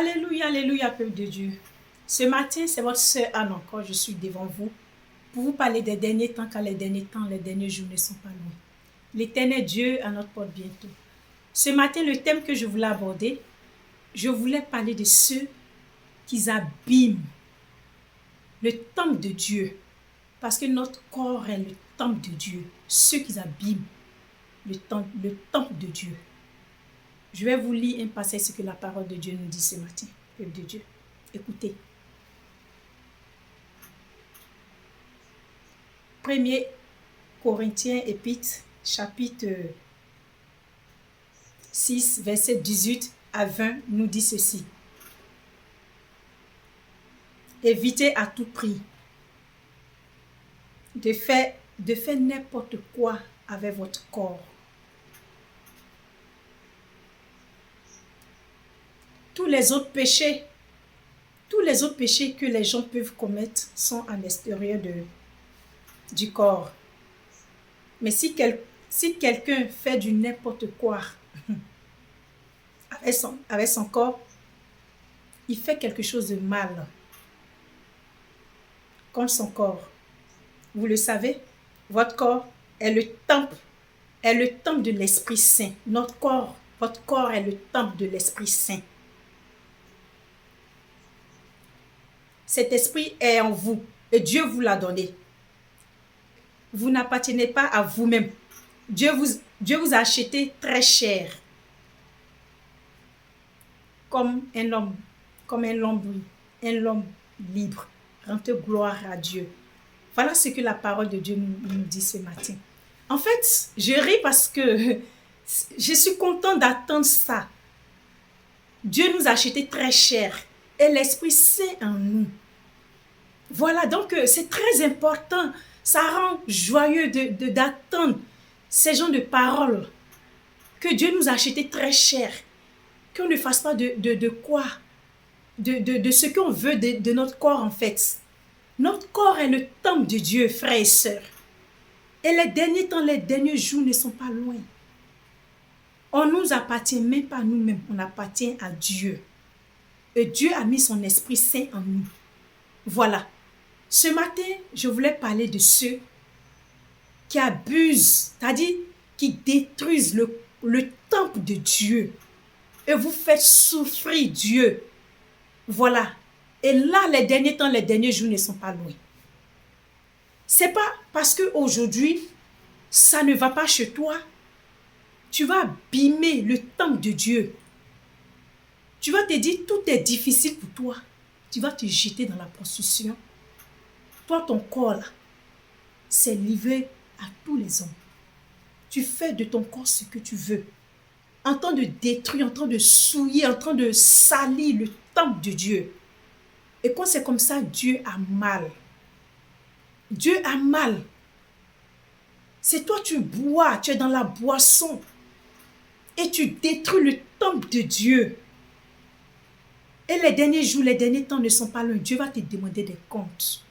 Alléluia, alléluia, peuple de Dieu. Ce matin, c'est votre sœur Anne encore, je suis devant vous pour vous parler des derniers temps, car les derniers temps, les derniers jours ne sont pas loin. L'éternel Dieu à notre porte bientôt. Ce matin, le thème que je voulais aborder, je voulais parler de ceux qui abîment le temple de Dieu. Parce que notre corps est le temple de Dieu. Ceux qui abîment le temple de Dieu. Je vais vous lire un passage ce que la parole de Dieu nous dit ce matin, peuple de Dieu. Écoutez. 1er Corinthiens épître, chapitre 6, verset 18 à 20, nous dit ceci. Évitez à tout prix de faire n'importe quoi avec votre corps. Tous les autres péchés que les gens peuvent commettre sont à l'extérieur du corps. Mais si quelqu'un fait du n'importe quoi avec son corps, il fait quelque chose de mal contre son corps. Vous le savez, votre corps est le temple de l'Esprit Saint. Votre corps est le temple de l'Esprit Saint. Cet esprit est en vous et Dieu vous l'a donné. Vous n'appartenez pas à vous-même. Dieu vous a acheté très cher. Comme un homme libre. Rendez gloire à Dieu. Voilà ce que la parole de Dieu nous dit ce matin. En fait, je ris parce que je suis contente d'attendre ça. Dieu nous a acheté très cher et l'Esprit Saint en nous. Voilà, donc c'est très important. Ça rend joyeux d'attendre ces genres de paroles que Dieu nous a acheté très cher. Qu'on ne fasse pas de quoi, de ce qu'on veut de notre corps en fait. Notre corps est le temple de Dieu, frères et sœurs. Et les derniers temps, les derniers jours ne sont pas loin. On ne nous appartient même pas à nous-mêmes, on appartient à Dieu. Et Dieu a mis son Esprit Saint en nous. Voilà. Ce matin, je voulais parler de ceux qui abusent, c'est-à-dire qui détruisent le temple de Dieu. Et vous faites souffrir Dieu. Voilà. Et là, les derniers temps, les derniers jours ne sont pas loin. C'est pas parce qu'aujourd'hui, ça ne va pas chez toi. Tu vas abîmer le temple de Dieu. Tu vas te dire, tout est difficile pour toi. Tu vas te jeter dans la prostitution. Toi, ton corps, là, c'est livré à tous les hommes. Tu fais de ton corps ce que tu veux. En train de détruire, en train de souiller, en train de salir le temple de Dieu. Et quand c'est comme ça, Dieu a mal. Dieu a mal. C'est toi, tu bois, tu es dans la boisson. Et tu détruis le temple de Dieu. Et les derniers jours, les derniers temps ne sont pas loin. Dieu va te demander des comptes.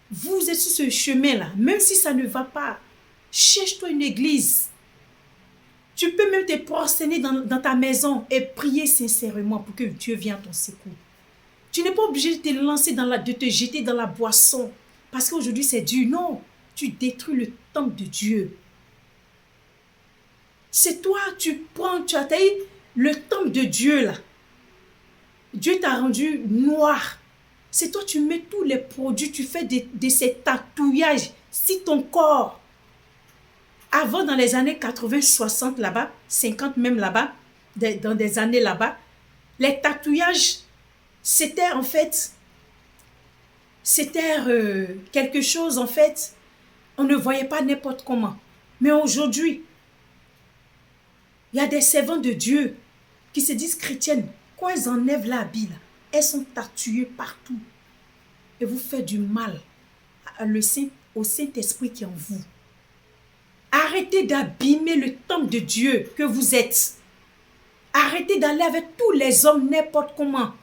Vous êtes sur ce chemin-là, même si ça ne va pas, cherche-toi une église. Tu peux même te prosterner dans ta maison et prier sincèrement pour que Dieu vienne à ton secours. Tu n'es pas obligé de te lancer de te jeter dans la boisson parce qu'aujourd'hui c'est dur. Non, tu détruis le temple de Dieu. C'est toi, tu as taillé le temple de Dieu là. Dieu t'a rendu noir. C'est toi, tu mets tous les produits, tu fais de ces tatouages sur ton corps. Avant, dans les années 80, 60 là-bas, 50 même là-bas, dans des années là-bas, les tatouages, c'était en fait, quelque chose en fait, on ne voyait pas n'importe comment. Mais aujourd'hui, il y a des servantes de Dieu qui se disent chrétiennes. Quand elles enlèvent l'habit, elles sont tatouées partout. Et vous faites du mal au Saint-Esprit qui est en vous. Arrêtez d'abîmer le temple de Dieu que vous êtes. Arrêtez d'aller avec tous les hommes n'importe comment.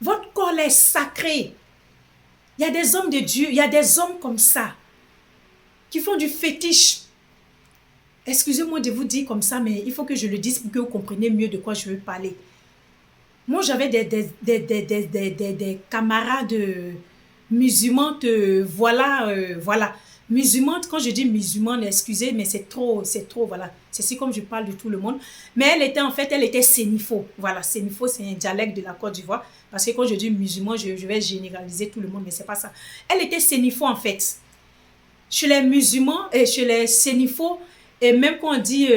Votre corps est sacré. Il y a des hommes de Dieu, il y a des hommes comme ça qui font du fétiche. excusez-moi de vous dire comme ça, mais il faut que je le dise pour que vous compreniez mieux de quoi je veux parler. Moi, j'avais des camarades musulmanes, voilà. Musulmane, quand je dis musulmane, excusez, mais c'est trop, voilà. C'est si comme je parle de tout le monde. Mais elle était sénifo. Voilà, sénifo, c'est un dialecte de la Côte d'Ivoire. Parce que quand je dis musulman, je vais généraliser tout le monde, mais c'est pas ça. Elle était sénifo, en fait. Chez les musulmans et chez les sénifos, et même quand on dit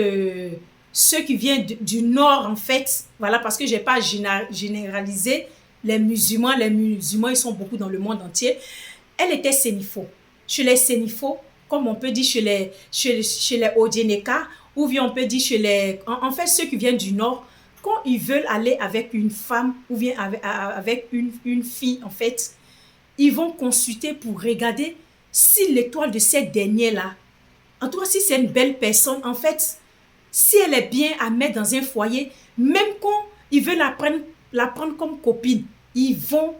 ceux qui viennent du nord, en fait, voilà, parce que j'ai pas généralisé les musulmans, ils sont beaucoup dans le monde entier. Elle était sénifo. Chez les sénifos, comme on peut dire chez les Odieneka, ou bien on peut dire chez les... En fait, ceux qui viennent du nord, quand ils veulent aller avec une femme ou bien avec une fille, en fait, ils vont consulter pour regarder si l'étoile de cette dernière-là, en tout cas, si c'est une belle personne, en fait, si elle est bien à mettre dans un foyer, même quand ils veulent la prendre comme copine, ils vont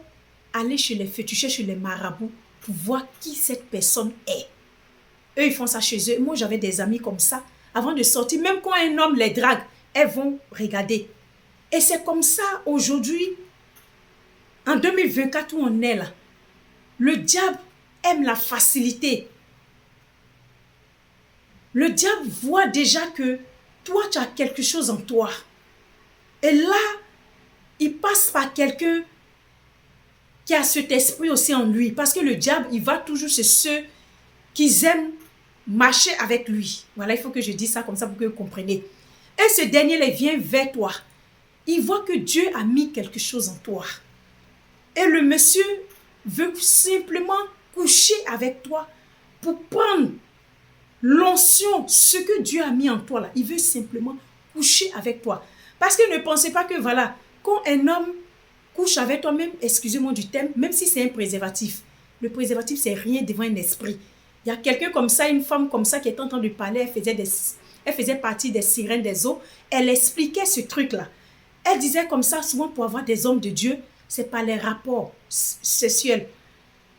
aller chez les féticheurs, chez les marabouts, pour voir qui cette personne est. Eux, ils font ça chez eux. Moi, j'avais des amis comme ça. Avant de sortir, même quand un homme les drague, elles vont regarder. Et c'est comme ça, aujourd'hui, en 2024 où on est là, le diable aime la facilité. Le diable voit déjà que toi, tu as quelque chose en toi. Et là, il passe par quelqu'un qui a cet esprit aussi en lui. Parce que le diable, il va toujours chez ceux qui aiment marcher avec lui. Voilà, il faut que je dise ça comme ça pour que vous compreniez. Et ce dernier, il vient vers toi. Il voit que Dieu a mis quelque chose en toi. Et le monsieur veut simplement coucher avec toi pour prendre l'onction, ce que Dieu a mis en toi là. Il veut simplement coucher avec toi. Parce que ne pensez pas que voilà, quand un homme couche avec toi, même, excusez-moi du terme, même si c'est un préservatif, le préservatif c'est rien devant un esprit. Il y a quelqu'un comme ça, une femme comme ça qui est en train de parler, elle faisait partie des sirènes des eaux, elle expliquait ce truc là. Elle disait comme ça, souvent pour avoir des hommes de Dieu, c'est pas les rapports sexuels.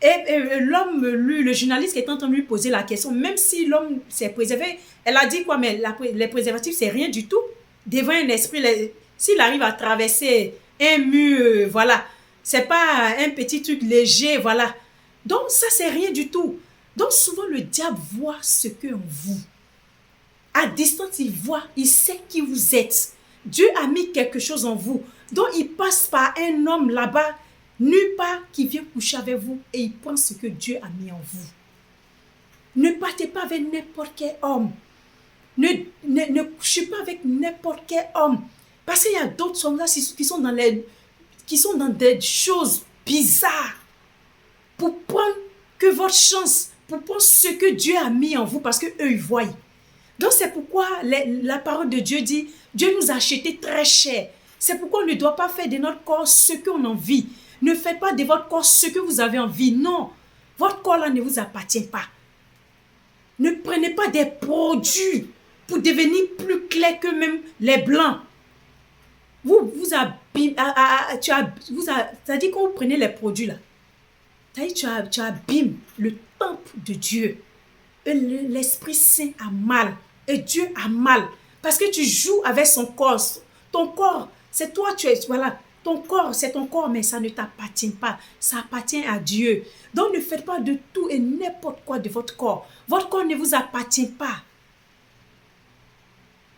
Et l'homme, lui, le journaliste qui est en train de lui poser la question, même si l'homme s'est préservé, elle a dit quoi, mais les préservatifs, c'est rien du tout. Devant un esprit, s'il arrive à traverser un mur, voilà, c'est pas un petit truc léger, voilà. Donc, ça, c'est rien du tout. Donc, souvent, le diable voit ce que en vous. À distance, il voit, il sait qui vous êtes. Dieu a mis quelque chose en vous. Donc, il passe par un homme là-bas, nulle part, qui vient coucher avec vous et il prend ce que Dieu a mis en vous. Ne partez pas avec n'importe quel homme. Ne couchez pas avec n'importe quel homme. Parce qu'il y a d'autres hommes là qui sont dans des choses bizarres. Pour prendre que votre chance, pour prendre ce que Dieu a mis en vous, parce qu'eux, ils voient. Donc, c'est pourquoi la parole de Dieu dit, Dieu nous a acheté très cher. C'est pourquoi on ne doit pas faire de notre corps ce qu'on a envie. Ne faites pas de votre corps ce que vous avez envie. Non, votre corps là ne vous appartient pas. Ne prenez pas des produits pour devenir plus clair que même les blancs. C'est-à-dire quand vous prenez les produits là, tu abîmes le temple de Dieu. L'Esprit Saint a mal. Et Dieu a mal. Parce que tu joues avec son corps. Ton corps, c'est toi, voilà. Ton corps, c'est ton corps, mais ça ne t'appartient pas. Ça appartient à Dieu. Donc ne faites pas de tout et n'importe quoi de votre corps. Votre corps ne vous appartient pas.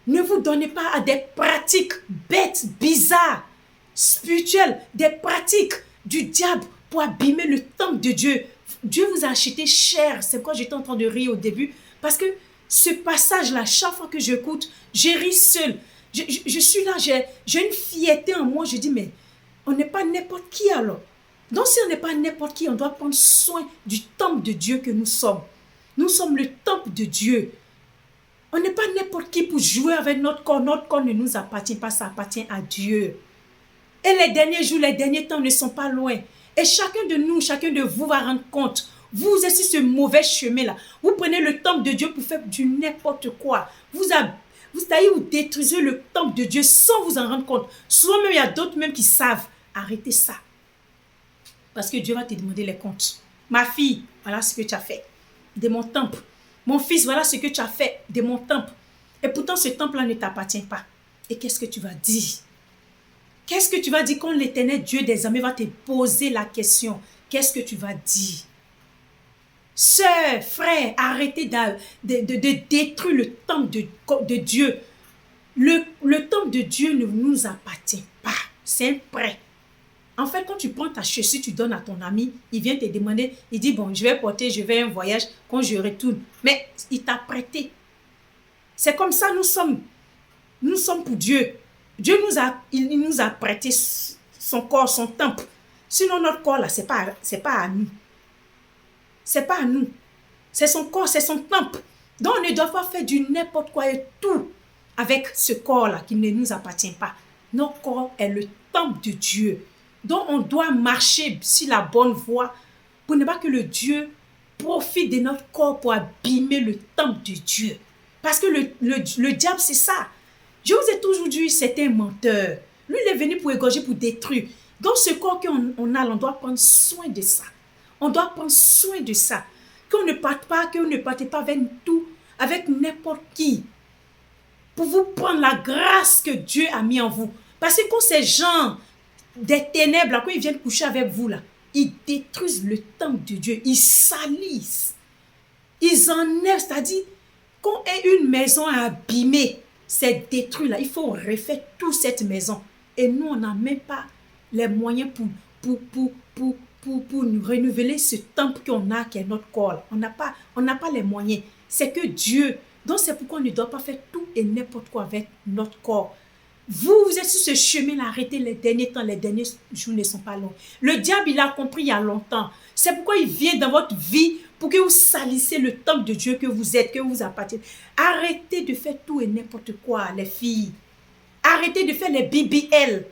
Ne vous donnez pas à des pratiques bêtes, bizarres, spirituelles, des pratiques du diable pour abîmer le temple de Dieu. Dieu vous a acheté cher. C'est pourquoi j'étais en train de rire au début. Parce que ce passage-là, chaque fois que j'écoute, je ris seule. Je suis là, j'ai une fierté en moi. Je dis, mais on n'est pas n'importe qui alors. Donc si on n'est pas n'importe qui, on doit prendre soin du temple de Dieu que nous sommes. Nous sommes le temple de Dieu. On n'est pas n'importe qui pour jouer avec notre corps. Notre corps ne nous appartient pas, ça appartient à Dieu. Et les derniers jours, les derniers temps ne sont pas loin. Et chacun de nous, chacun de vous va rendre compte. Vous êtes sur ce mauvais chemin-là. Vous prenez le temple de Dieu pour faire du n'importe quoi. Vous détruisez le temple de Dieu sans vous en rendre compte. Souvent même, il y a d'autres même qui savent. Arrêtez ça. Parce que Dieu va te demander les comptes. Ma fille, voilà ce que tu as fait de mon temple. Mon fils, voilà ce que tu as fait de mon temple. Et pourtant, ce temple-là ne t'appartient pas. Et qu'est-ce que tu vas dire? Qu'est-ce que tu vas dire quand l'Éternel Dieu des armées va te poser la question? Qu'est-ce que tu vas dire? Sœurs, frères, arrêtez de détruire le temple de Dieu. Le temple de Dieu ne nous appartient pas. C'est un prêt. En fait, quand tu prends ta chaussure, tu donnes à ton ami, il vient te demander, il dit, bon, je vais un voyage, quand je retourne. Mais il t'a prêté. C'est comme ça, nous sommes pour Dieu. Dieu il nous a prêté son corps, son temple. Sinon, notre corps, là, c'est pas à nous. C'est pas à nous. C'est son corps, c'est son temple. Donc, on ne doit pas faire du n'importe quoi et tout avec ce corps-là qui ne nous appartient pas. Notre corps est le temple de Dieu. Donc, on doit marcher sur la bonne voie pour ne pas que le Dieu profite de notre corps pour abîmer le temple de Dieu. Parce que le diable, c'est ça. Je vous ai toujours dit, c'est un menteur. Lui, il est venu pour égorger, pour détruire. Donc, ce corps qu'on a, on doit prendre soin de ça. On doit prendre soin de ça. Qu'on ne parte pas avec tout, avec n'importe qui. Pour vous prendre la grâce que Dieu a mis en vous. Parce que quand ces gens des ténèbres, là, quand ils viennent coucher avec vous, là, ils détruisent le temple de Dieu. Ils salissent. Ils enlèvent, c'est-à-dire, quand une maison est abîmée, c'est détruit là. Il faut refaire toute cette maison. Et nous, on n'a même pas les moyens pour nous renouveler ce temple qu'on a, qui est notre corps. On n'a pas les moyens. C'est que Dieu. Donc, c'est pourquoi on ne doit pas faire tout et n'importe quoi avec notre corps. Vous êtes sur ce chemin-là, arrêtez les derniers temps, les derniers jours ne sont pas longs. Le diable, il a compris il y a longtemps. C'est pourquoi il vient dans votre vie pour que vous salissez le temple de Dieu que vous êtes, que vous appartenez. Arrêtez de faire tout et n'importe quoi, les filles. Arrêtez de faire les BBL.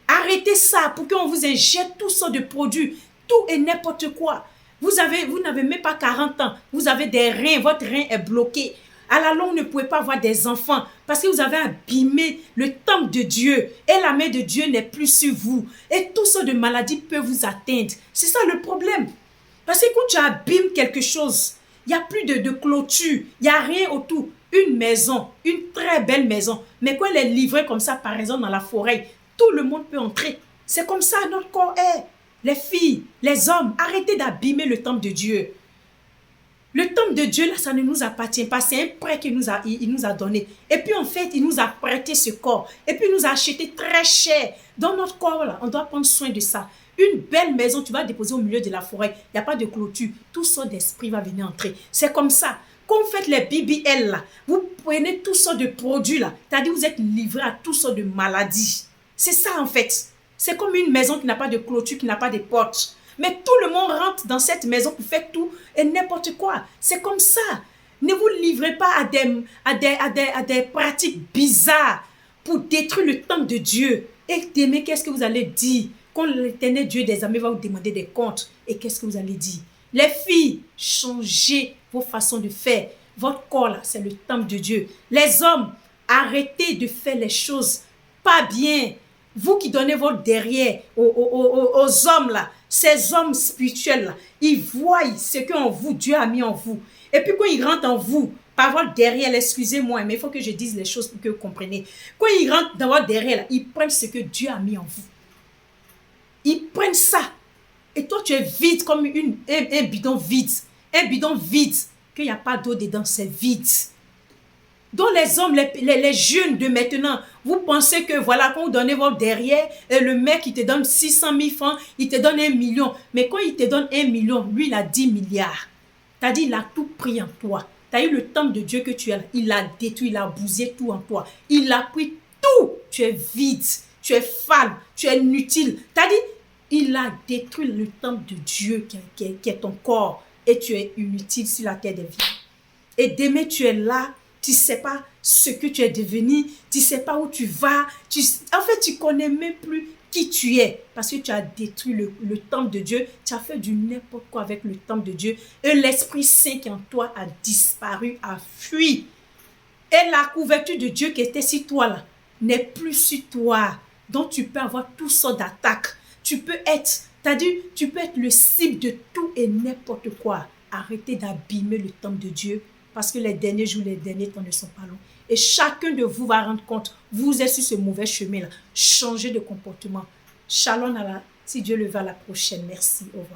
Arrêtez ça pour qu'on vous injecte toutes sortes de produits, tout et n'importe quoi. Vous n'avez même pas 40 ans, vous avez des reins, votre rein est bloqué. À la longue, vous ne pouvez pas avoir des enfants parce que vous avez abîmé le temple de Dieu et la main de Dieu n'est plus sur vous. Et tout ça de maladies peut vous atteindre. C'est ça le problème. Parce que quand tu abîmes quelque chose, il n'y a plus de clôture, il n'y a rien autour. Une maison, une très belle maison, mais quand elle est livrée comme ça, par exemple, dans la forêt, tout le monde peut entrer. C'est comme ça notre corps est. Les filles, les hommes, arrêtez d'abîmer le temple de Dieu. Le temple de Dieu, là, ça ne nous appartient pas. C'est un prêt qu'il nous a donné. Et puis, en fait, il nous a prêté ce corps. Et puis, il nous a acheté très cher. Dans notre corps, là, on doit prendre soin de ça. Une belle maison, tu vas déposer au milieu de la forêt. Il n'y a pas de clôture. Tout sorte d'esprit va venir entrer. C'est comme ça. Quand vous faites les BBL, là, vous prenez tout sortes de produits, là. C'est-à-dire, vous êtes livré à tout sortes de maladies. C'est ça, en fait. C'est comme une maison qui n'a pas de clôture, qui n'a pas de porte. Mais tout le monde rentre dans cette maison pour faire tout et n'importe quoi. C'est comme ça. Ne vous livrez pas à des pratiques bizarres pour détruire le temple de Dieu. Et demain, qu'est-ce que vous allez dire quand l'Éternel Dieu des armées va vous demander des comptes? Et qu'est-ce que vous allez dire? Les filles, changez vos façons de faire. Votre corps, là, c'est le temple de Dieu. Les hommes, arrêtez de faire les choses pas bien. Vous qui donnez votre derrière aux hommes, là, ces hommes spirituels, là, ils voient ce qu'en vous, Dieu a mis en vous. Et puis quand ils rentrent en vous, par votre derrière, excusez-moi, mais il faut que je dise les choses pour que vous compreniez. Quand ils rentrent dans votre derrière, là, ils prennent ce que Dieu a mis en vous. Ils prennent ça. Et toi, tu es vide comme un bidon vide. Un bidon vide, qu'il n'y a pas d'eau dedans, c'est vide. Donc les hommes, les jeunes de maintenant, vous pensez que voilà, quand vous donnez votre derrière, le mec il te donne 600 000 francs, il te donne 1 million. Mais quand il te donne 1 million, lui il a 10 milliards. C'est-à-dire il a tout pris en toi. C'est-à-dire le temple de Dieu que tu as, il a détruit, il a bousillé tout en toi. Il a pris tout. Tu es vide, tu es fade, tu es inutile. C'est-à-dire il a détruit le temple de Dieu qui est ton corps. Et tu es inutile sur la terre des vies. Et demain tu es là. Tu ne sais pas ce que tu es devenu, tu ne sais pas où tu vas, en fait, tu ne connais même plus qui tu es parce que tu as détruit le temple de Dieu, tu as fait du n'importe quoi avec le temple de Dieu et l'Esprit Saint qui en toi a disparu, a fui. Et la couverture de Dieu qui était sur toi là n'est plus sur toi. Donc tu peux avoir toutes sortes d'attaques. Tu peux être le cible de tout et n'importe quoi. Arrêtez d'abîmer le temple de Dieu. Parce que les derniers jours, les derniers temps ne sont pas longs. Et chacun de vous va rendre compte, vous êtes sur ce mauvais chemin-là. Changez de comportement. Shalom, si Dieu le veut, à la prochaine. Merci. Au revoir.